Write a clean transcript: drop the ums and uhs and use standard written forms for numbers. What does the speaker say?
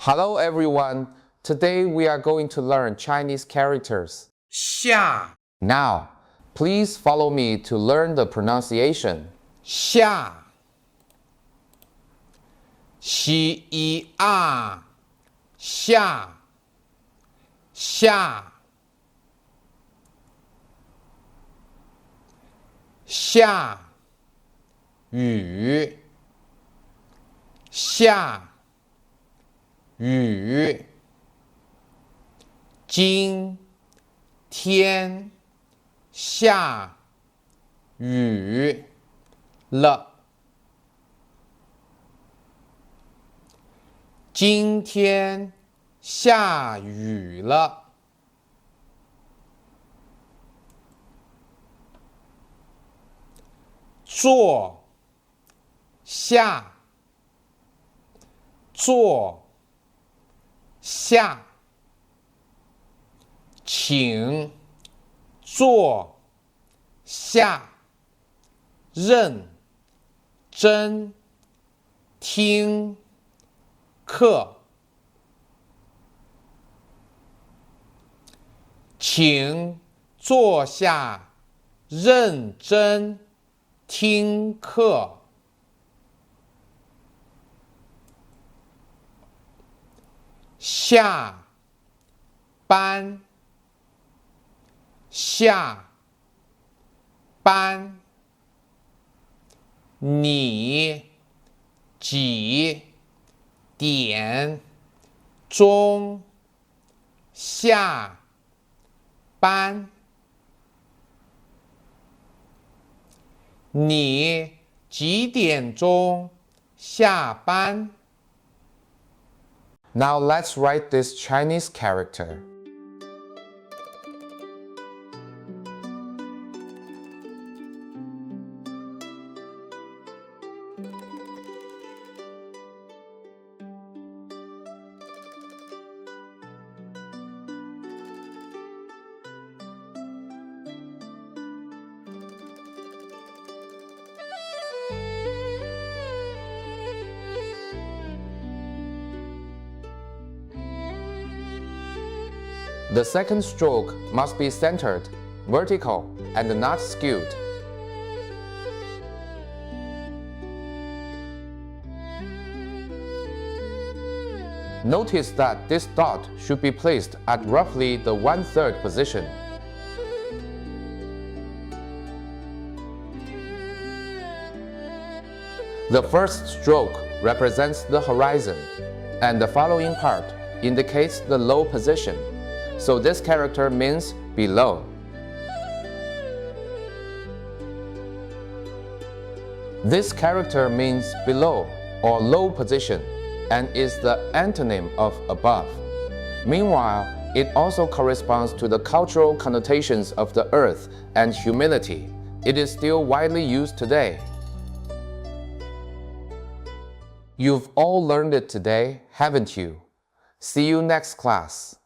Hello everyone. Today we are going to learn Chinese characters. 下 Now, please follow me to learn the pronunciation. 下西一啊下下下雨下雨今天下雨了。今天下雨了。坐下坐下请坐下认真听课请坐下认真听课下班下班你几点钟下班？你几点钟下班？ Now let's write this Chinese character. The second stroke must be centered, vertical, and not skewed. Notice that this dot should be placed at roughly the 1/3 position. The first stroke represents the horizon, and the following part indicates the low position. So this character means below. This character means below or low position and is the antonym of above. Meanwhile, it also corresponds to the cultural connotations of the earth and humility. It is still widely used today. You've all learned it today, haven't you? See you next class.